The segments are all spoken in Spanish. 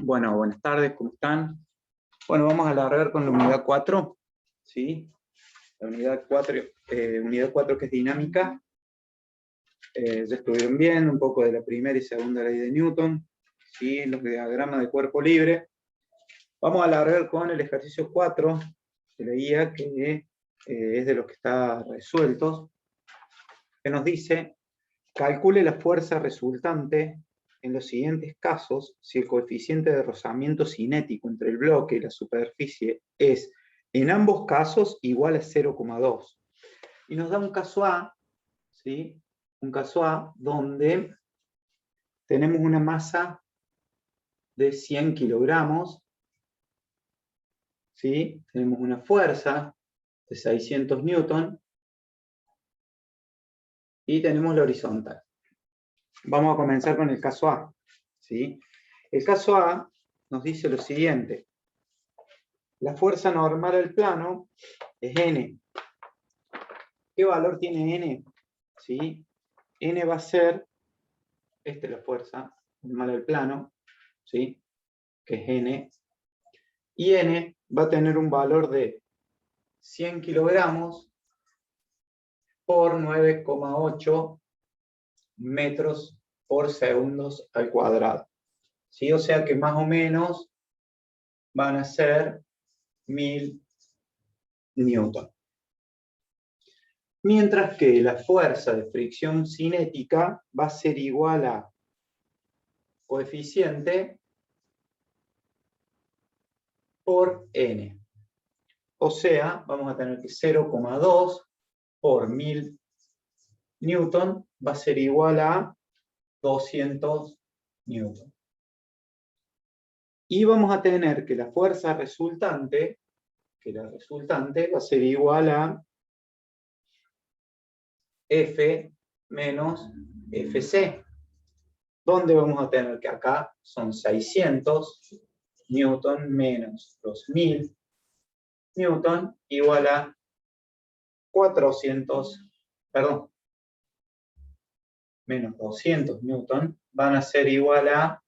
Bueno, buenas tardes, ¿cómo están? Bueno, vamos a alargar con la unidad 4, ¿sí? La unidad 4 que es dinámica. Ya estuvieron viendo un poco de la primera y segunda ley de Newton, ¿sí? Los diagramas de cuerpo libre. Vamos a alargar con el ejercicio 4, de la guía, que es de los que está resueltos, que nos dice: calcule la fuerza resultante en los siguientes casos si el coeficiente de rozamiento cinético entre el bloque y la superficie es, en ambos casos, igual a 0,2. Y nos da un caso A, ¿sí? Un caso A donde tenemos una masa de 100 kilogramos, ¿sí? Tenemos una fuerza de 600 newton y tenemos la horizontal. Vamos a comenzar con el caso A, ¿sí? El caso A nos dice lo siguiente: la fuerza normal al plano es N. ¿Qué valor tiene N? ¿Sí? N va a ser, esta es la fuerza normal al plano, ¿sí? Que es N. Y N va a tener un valor de 100 kilogramos por 9,8 metros por segundos al cuadrado. ¿Sí? O sea que más o menos van a ser 1000 newton. Mientras que la fuerza de fricción cinética va a ser igual a coeficiente por N. O sea, vamos a tener que 0,2 por 1000 newton va a ser igual a 200 newton. Y vamos a tener que la fuerza resultante, va a ser igual a F menos Fc. ¿Dónde vamos a tener que acá son 600 newton menos 2000 newton igual a 400, perdón, menos 200 newton van a ser igual a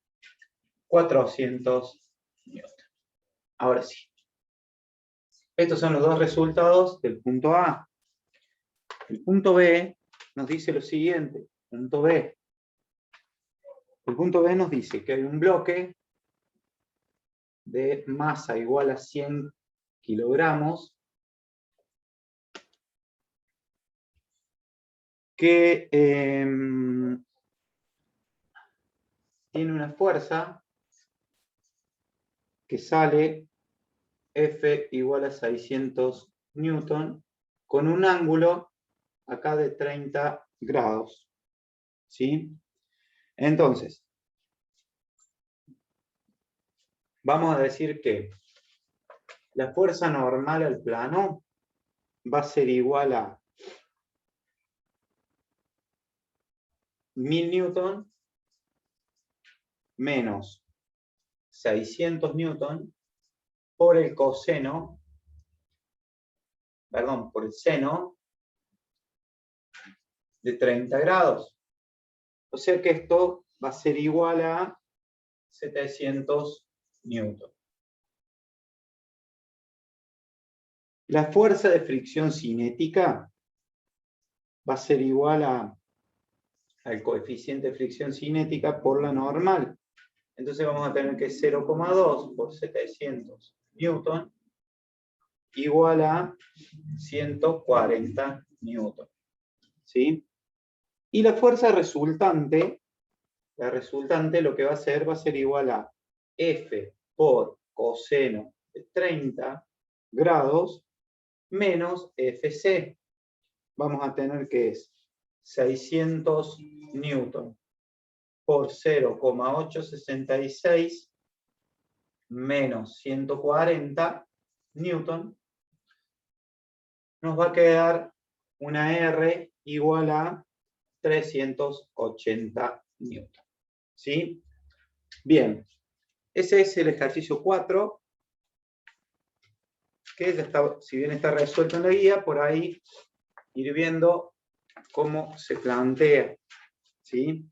400 newton. Ahora sí. Estos son los dos resultados del punto A. El punto B nos dice lo siguiente. Punto B. El punto B nos dice que hay un bloque de masa igual a 100 kilogramos que tiene una fuerza que sale F igual a 600 newton con un ángulo acá de 30 grados. ¿Sí? Entonces, vamos a decir que la fuerza normal al plano va a ser igual a 1000 newton menos 600 newton por el coseno, perdón, por el seno de 30 grados. O sea que esto va a ser igual a 700 newton. La fuerza de fricción cinética va a ser igual al coeficiente de fricción cinética por la normal. Entonces vamos a tener que 0,2 por 700 newton igual a 140 newton. ¿Sí? Y la fuerza resultante lo que va a ser igual a F por coseno de 30 grados menos Fc. Vamos a tener que es 600 newton por 0,866 menos 140 newton. Nos va a quedar una R igual a 380 newton. ¿Sí? Bien. Ese es el ejercicio 4, que ya está, si bien está resuelto en la guía, por ahí ir viendo cómo se plantea. ¿Sí?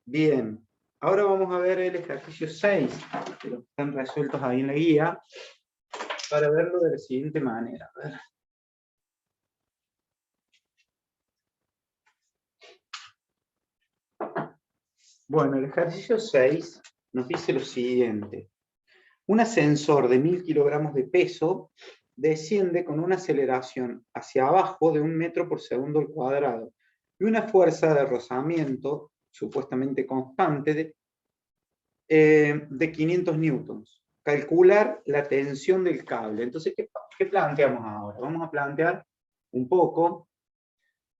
Bien. Ahora vamos a ver el ejercicio 6, que los están resueltos ahí en la guía, para verlo de la siguiente manera. A ver. Bueno, el ejercicio 6 nos dice lo siguiente. Un ascensor de 1000 kilogramos de peso desciende con una aceleración hacia abajo de 1 metro por segundo al cuadrado y una fuerza de rozamiento supuestamente constante de 500 newtons. Calcular la tensión del cable. Entonces, ¿qué planteamos ahora? Vamos a plantear un poco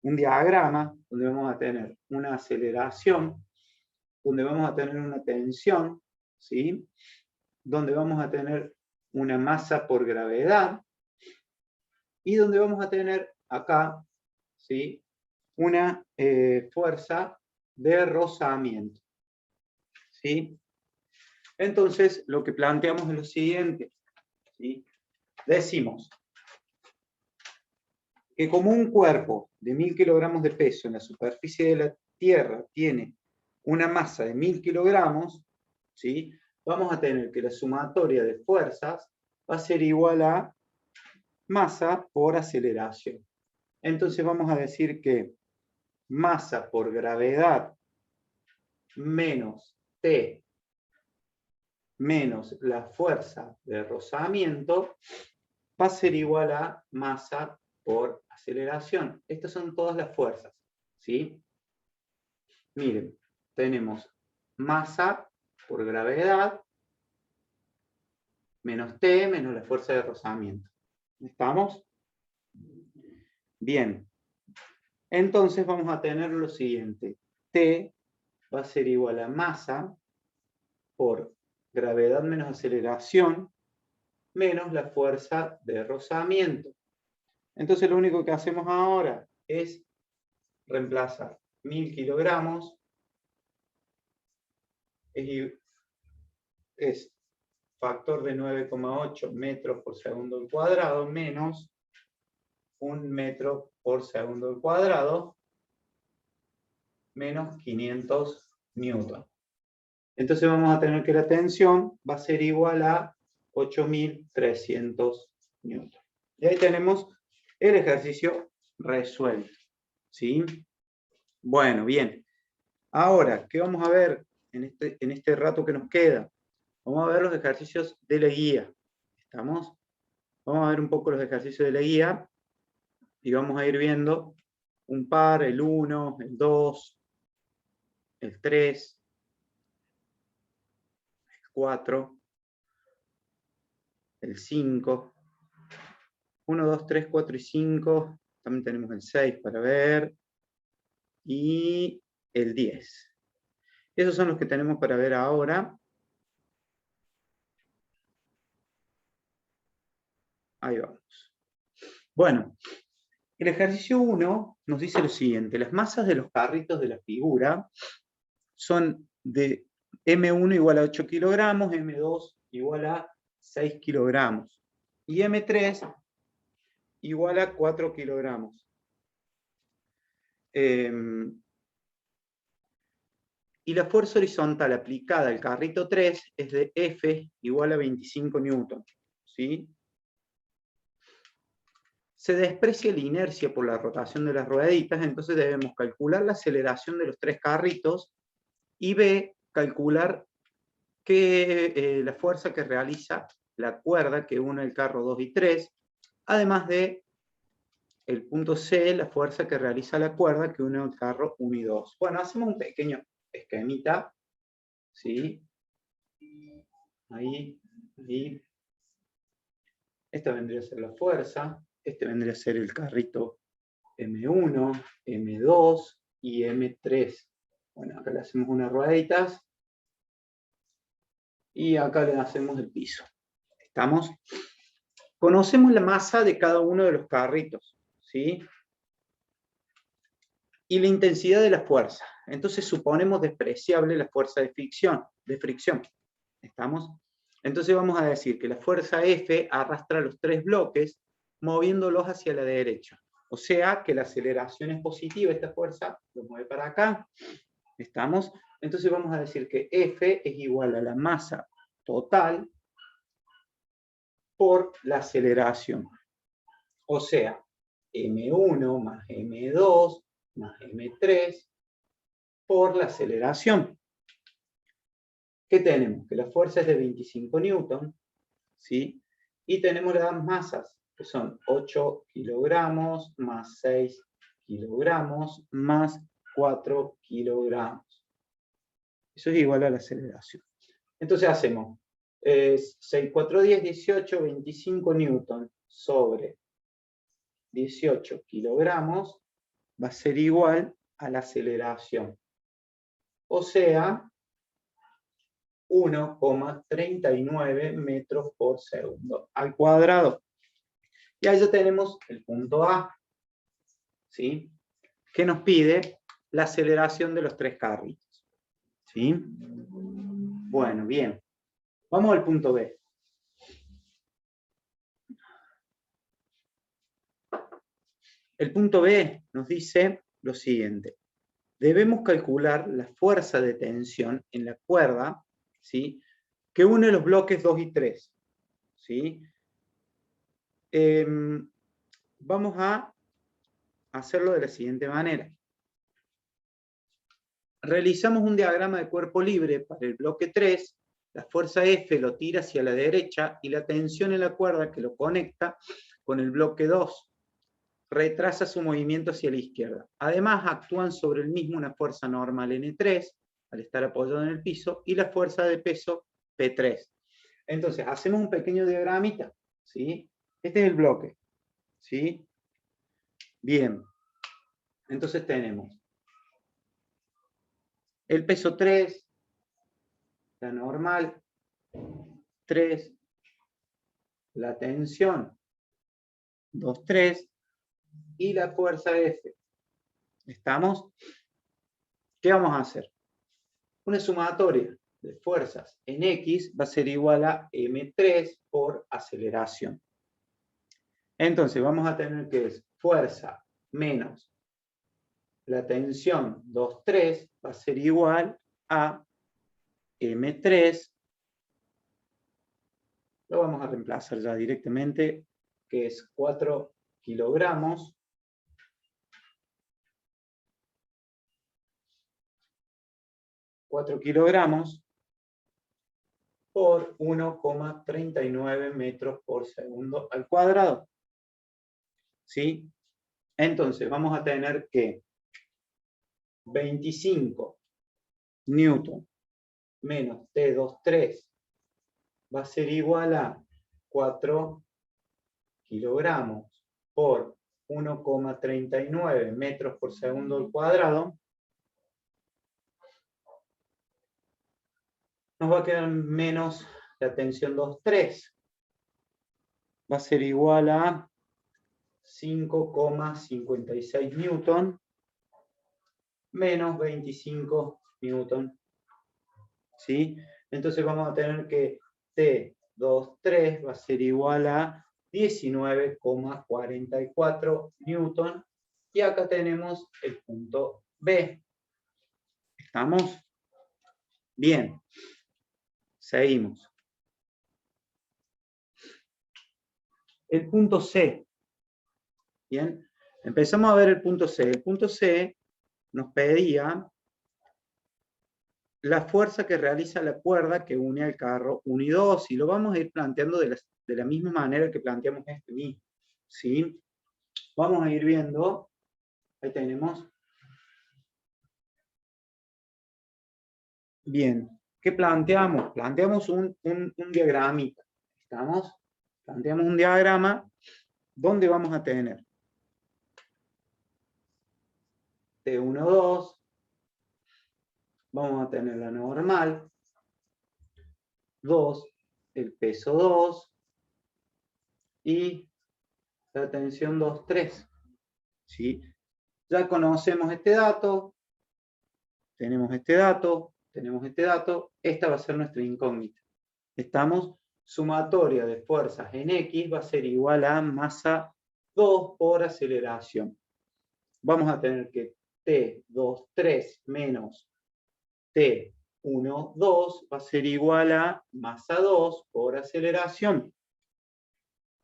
un diagrama donde vamos a tener una aceleración, donde vamos a tener una tensión, ¿sí? Donde vamos a tener una masa por gravedad y donde vamos a tener acá, ¿sí? Una fuerza de rozamiento, ¿sí? Entonces, lo que planteamos es lo siguiente, ¿sí? Decimos que como un cuerpo de 1000 kilogramos de peso en la superficie de la Tierra tiene una masa de 1000 kilogramos, ¿sí? Vamos a tener que la sumatoria de fuerzas va a ser igual a masa por aceleración. Entonces vamos a decir que masa por gravedad menos T menos la fuerza de rozamiento va a ser igual a masa por aceleración. Estas son todas las fuerzas, ¿sí? Miren, tenemos masa por gravedad menos T menos la fuerza de rozamiento. ¿Estamos? Bien. Entonces vamos a tener lo siguiente. T va a ser igual a masa por gravedad menos aceleración menos la fuerza de rozamiento. Entonces lo único que hacemos ahora es reemplazar 1000 kilogramos es factor de 9,8 metros por segundo al cuadrado menos 1 metro por segundo al cuadrado menos 500 newton. Entonces vamos a tener que la tensión va a ser igual a 8300 newton. Y ahí tenemos el ejercicio resuelto, ¿sí? Bueno, bien. Ahora, ¿qué vamos a ver en este rato que nos queda? Vamos a ver los ejercicios de la guía. ¿Estamos? Vamos a ver un poco los ejercicios de la guía y vamos a ir viendo un par, el 1, el 2, el 3, el 4, el 5, 1, 2, 3, 4 y 5. También tenemos el 6 para ver. Y el 10. Esos son los que tenemos para ver ahora. Ahí vamos. Bueno, el ejercicio 1 nos dice lo siguiente. Las masas de los carritos de la figura son de M1 igual a 8 kilogramos, M2 igual a 6 kilogramos y M3 igual a 4 kilogramos. Y la fuerza horizontal aplicada al carrito 3 es de F igual a 25 newton, ¿sí? Se desprecia la inercia por la rotación de las rueditas, entonces debemos calcular la aceleración de los 3 carritos y B, calcular la fuerza que realiza la cuerda que une el carro 2 y 3, además de el punto C, la fuerza que realiza la cuerda que une el carro 1 y 2. Bueno, hacemos un pequeño esquemita, ¿sí? Ahí. Esta vendría a ser la fuerza, este vendría a ser el carrito M1, M2 y M3. Bueno, acá le hacemos unas rueditas y acá le hacemos el piso. ¿Estamos? Conocemos la masa de cada uno de los carritos, ¿sí? Y la intensidad de la fuerza. Entonces suponemos despreciable la fuerza de fricción. ¿Estamos? Entonces vamos a decir que la fuerza F arrastra los 3 bloques moviéndolos hacia la derecha. O sea que la aceleración es positiva, esta fuerza lo mueve para acá. ¿Estamos? Entonces vamos a decir que F es igual a la masa total por la aceleración. O sea, M1 más M2 más M3 por la aceleración. ¿Qué tenemos? Que la fuerza es de 25 newton, ¿sí? Y tenemos las masas, que son 8 kilogramos más 6 kilogramos más 4 kilogramos. Eso es igual a la aceleración. Entonces hacemos 6, 4, 10, 18, 25 newton sobre 18 kilogramos va a ser igual a la aceleración. O sea, 1,39 metros por segundo al cuadrado. Y ahí ya tenemos el punto A, ¿sí? Que nos pide la aceleración de los tres carritos, ¿sí? Bueno, bien. Vamos al punto B. El punto B nos dice lo siguiente. Debemos calcular la fuerza de tensión en la cuerda, ¿sí? Que une los bloques 2 y 3, ¿sí? Vamos a hacerlo de la siguiente manera. Realizamos un diagrama de cuerpo libre para el bloque 3, la fuerza F lo tira hacia la derecha y la tensión en la cuerda que lo conecta con el bloque 2 retrasa su movimiento hacia la izquierda. Además, actúan sobre el mismo una fuerza normal N3, al estar apoyado en el piso, y la fuerza de peso P3. Entonces, hacemos un pequeño diagramita, ¿sí? Este es el bloque, ¿sí? Bien. Entonces tenemos el peso 3, la normal, 3, la tensión, 2, 3, y la fuerza F. ¿Estamos? ¿Qué vamos a hacer? Una sumatoria de fuerzas en X va a ser igual a M3 por aceleración. Entonces vamos a tener que es fuerza menos la tensión 2, 3 va a ser igual a M3. Lo vamos a reemplazar ya directamente, que es 4 kilogramos. Por 1,39 metros por segundo al cuadrado. ¿Sí? Entonces vamos a tener que 25 newton menos T23 va a ser igual a 4 kilogramos por 1,39 metros por segundo al cuadrado. Nos va a quedar menos la tensión 2,3. Va a ser igual a 5,56 newton menos 25 newton. ¿Sí? Entonces vamos a tener que T23 va a ser igual a 19,44 newton. Y acá tenemos el punto B. ¿Estamos? Bien. Seguimos. El punto C. Bien. Empezamos a ver el punto C. El punto C nos pedía la fuerza que realiza la cuerda que une al carro 1 y 2, y lo vamos a ir planteando de la misma manera que planteamos este mismo, ¿sí? Vamos a ir viendo, ahí tenemos. Bien, ¿qué planteamos? Planteamos un diagramita, ¿estamos? Planteamos un diagrama donde vamos a tener T1, 2, vamos a tener la normal, 2, el peso 2, y la tensión 2, 3. ¿Sí? Ya conocemos este dato, tenemos este dato, tenemos este dato, esta va a ser nuestra incógnita. Estamos, sumatoria de fuerzas en X va a ser igual a masa 2 por aceleración. Vamos a tener que T23 menos T12 va a ser igual a masa 2 por aceleración.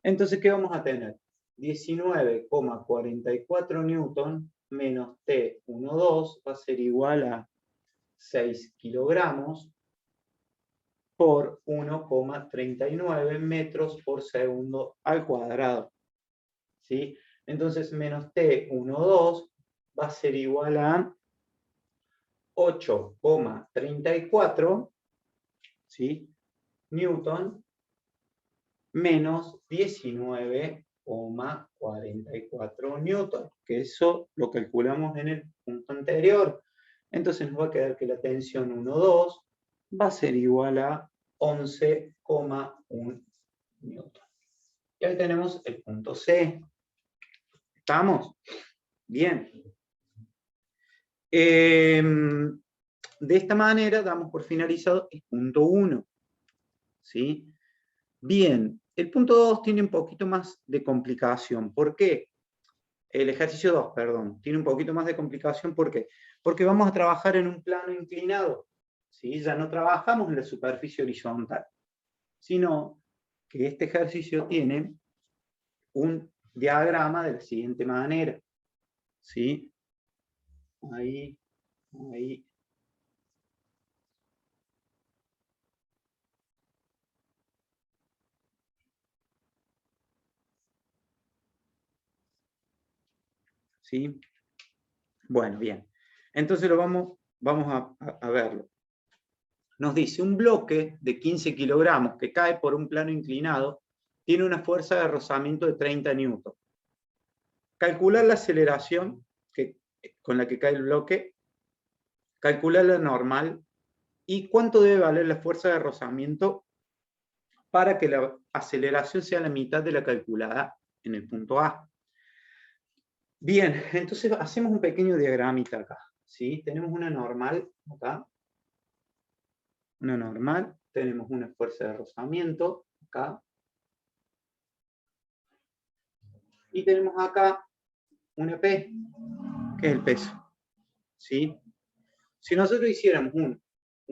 Entonces, ¿qué vamos a tener? 19,44 newton menos T12 va a ser igual a 6 kilogramos por 1,39 metros por segundo al cuadrado. ¿Sí? Entonces, menos T12 va a ser igual a 8,34, ¿sí? Newton menos 19,44 newton, que eso lo calculamos en el punto anterior. Entonces nos va a quedar que la tensión 1,2 va a ser igual a 11,1 newton. Y ahí tenemos el punto C. ¿Estamos? Bien. De esta manera damos por finalizado el punto 1. ¿Sí? Bien, el punto 2 tiene un poquito más de complicación. ¿Por qué? El ejercicio 2, perdón, tiene un poquito más de complicación. ¿Por qué? Porque vamos a trabajar en un plano inclinado. ¿Sí? Ya no trabajamos en la superficie horizontal, sino que este ejercicio tiene un diagrama de la siguiente manera. ¿Sí? Ahí. ¿Sí? Bueno, bien. Entonces vamos a verlo. Nos dice, un bloque de 15 kilogramos que cae por un plano inclinado tiene una fuerza de rozamiento de 30 newton. Calcular la aceleración con la que cae el bloque, calcular la normal y cuánto debe valer la fuerza de rozamiento para que la aceleración sea la mitad de la calculada en el punto A. Bien, entonces hacemos un pequeño diagramita acá. ¿Sí? Tenemos una normal acá. Una normal. Tenemos una fuerza de rozamiento acá. Y tenemos acá una P, que es el peso. ¿Sí? Si nosotros hiciéramos un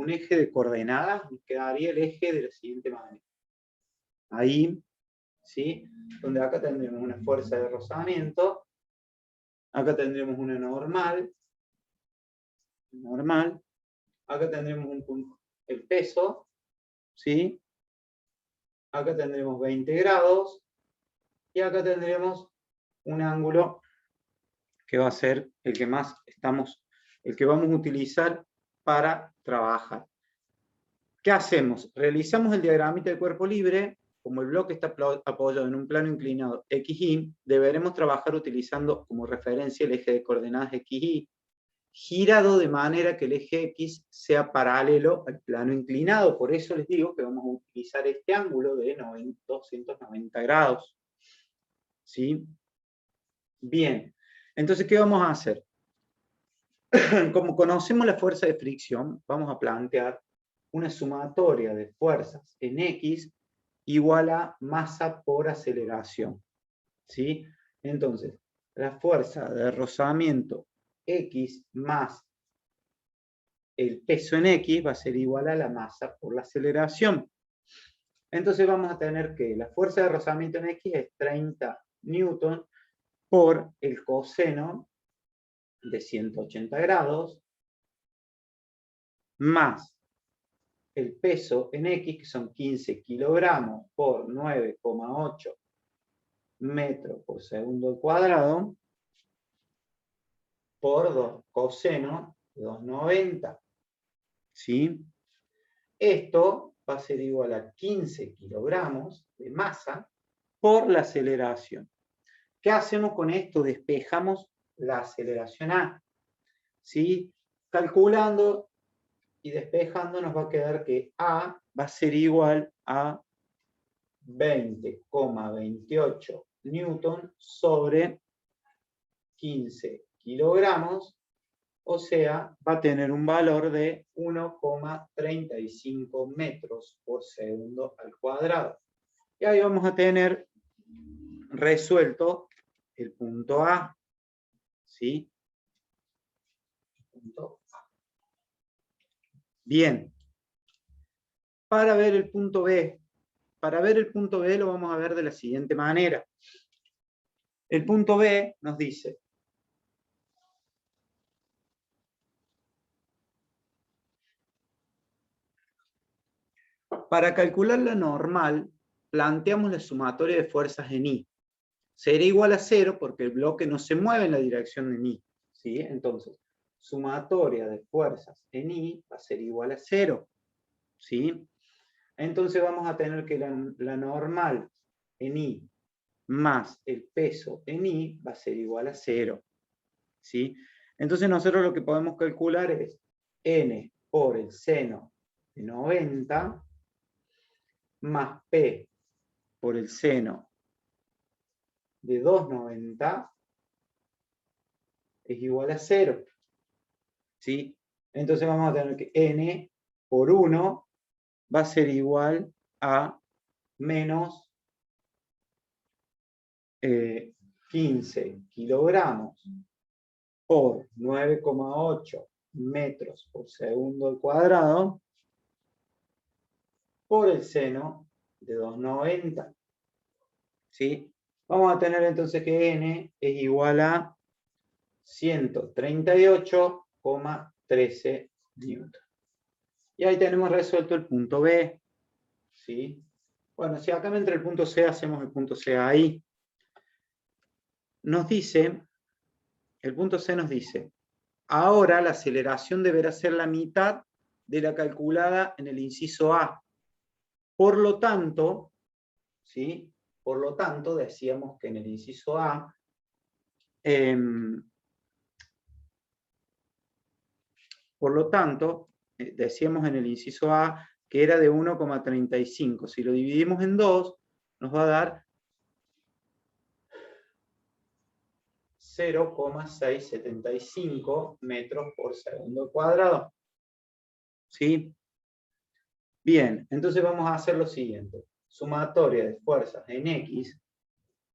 eje de coordenadas, nos quedaría el eje de la siguiente manera. Ahí, ¿sí? Donde acá tendremos una fuerza de rozamiento, acá tendremos una normal, acá tendremos el peso, ¿sí? Acá tendremos 20 grados, y acá tendremos un ángulo que va a ser el que vamos a utilizar para trabajar. ¿Qué hacemos? Realizamos el diagramita de cuerpo libre. Como el bloque está apoyado en un plano inclinado XY, deberemos trabajar utilizando como referencia el eje de coordenadas XY, girado de manera que el eje X sea paralelo al plano inclinado. Por eso les digo que vamos a utilizar este ángulo de 290 grados. ¿Sí? Bien. Entonces, ¿qué vamos a hacer? Como conocemos la fuerza de fricción, vamos a plantear una sumatoria de fuerzas en X igual a masa por aceleración. ¿Sí? Entonces, la fuerza de rozamiento X más el peso en X va a ser igual a la masa por la aceleración. Entonces vamos a tener que la fuerza de rozamiento en X es 30 newton por el coseno de 180 grados más el peso en X, que son 15 kilogramos por 9,8 metros por segundo al cuadrado, por 2 coseno de 290. ¿Sí? Esto va a ser igual a 15 kilogramos de masa por la aceleración. ¿Qué hacemos con esto? Despejamos la aceleración A. ¿Sí? Calculando y despejando nos va a quedar que A va a ser igual a 20,28 newton sobre 15 kilogramos, o sea, va a tener un valor de 1,35 metros por segundo al cuadrado. Y ahí vamos a tener resuelto el punto A. ¿Sí? El punto A. Bien. Para ver el punto B. Para ver el punto B lo vamos a ver de la siguiente manera. El punto B nos dice: para calcular la normal, planteamos la sumatoria de fuerzas en I. Será igual a 0 porque el bloque no se mueve en la dirección de I. ¿Sí? Entonces, sumatoria de fuerzas en I va a ser igual a 0. ¿Sí? Entonces vamos a tener que la normal en I más el peso en I va a ser igual a 0. ¿Sí? Entonces nosotros lo que podemos calcular es n por el seno de 90 más p por el seno de 290 es igual a 0. ¿Sí? Entonces vamos a tener que n por 1 va a ser igual a menos 15 kilogramos por 9,8 metros por segundo al cuadrado por el seno de 290. ¿Sí? Vamos a tener entonces que n es igual a 138,13 newton. Y ahí tenemos resuelto el punto B. ¿Sí? Bueno, si acá entra el punto C, hacemos el punto C ahí. Nos dice, el punto C nos dice, ahora la aceleración deberá ser la mitad de la calculada en el inciso A. Por lo tanto, ¿sí? Por lo tanto, decíamos que en el inciso A, por lo tanto, decíamos en el inciso A que era de 1,35. Si lo dividimos en 2, nos va a dar 0,675 metros por segundo cuadrado. ¿Sí? Bien, entonces vamos a hacer lo siguiente. Sumatoria de fuerzas en X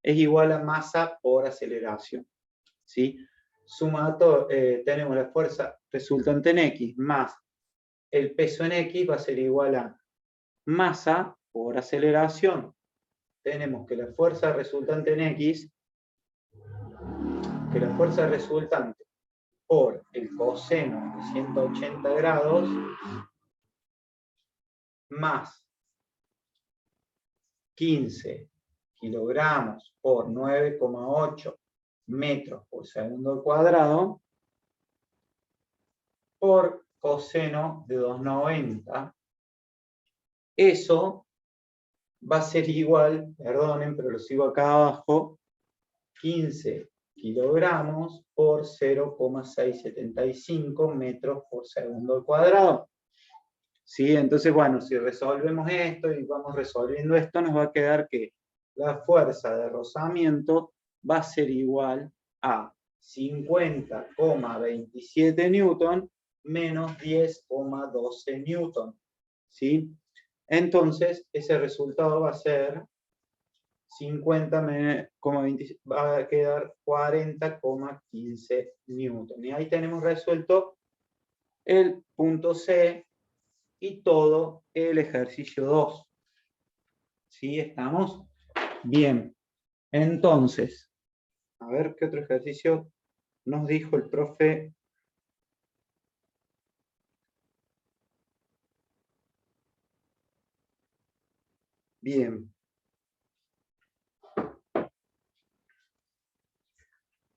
es igual a masa por aceleración. ¿Sí? Tenemos la fuerza resultante en X más el peso en X va a ser igual a masa por aceleración. Tenemos que la fuerza resultante en X, que la fuerza resultante por el coseno de 180 grados más 15 kilogramos por 9,8 metros por segundo al cuadrado por coseno de 290. Eso va a ser igual, perdonen, pero lo sigo acá abajo, 15 kilogramos por 0,675 metros por segundo al cuadrado. ¿Sí? Entonces, bueno, si resolvemos esto y vamos resolviendo esto, nos va a quedar que la fuerza de rozamiento va a ser igual a 50,27 newton menos 10,12 newton. ¿Sí? Entonces, ese resultado va a ser 50,20, va a quedar 40,15 newton. Y ahí tenemos resuelto el punto C y todo el ejercicio 2. ¿Sí? ¿Estamos? Bien. Entonces, a ver qué otro ejercicio nos dijo el profe. Bien.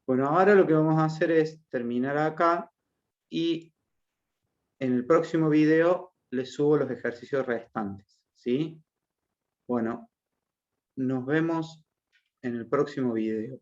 Bueno, ahora lo que vamos a hacer es terminar acá y en el próximo video les subo los ejercicios restantes. ¿Sí? Bueno, nos vemos en el próximo video.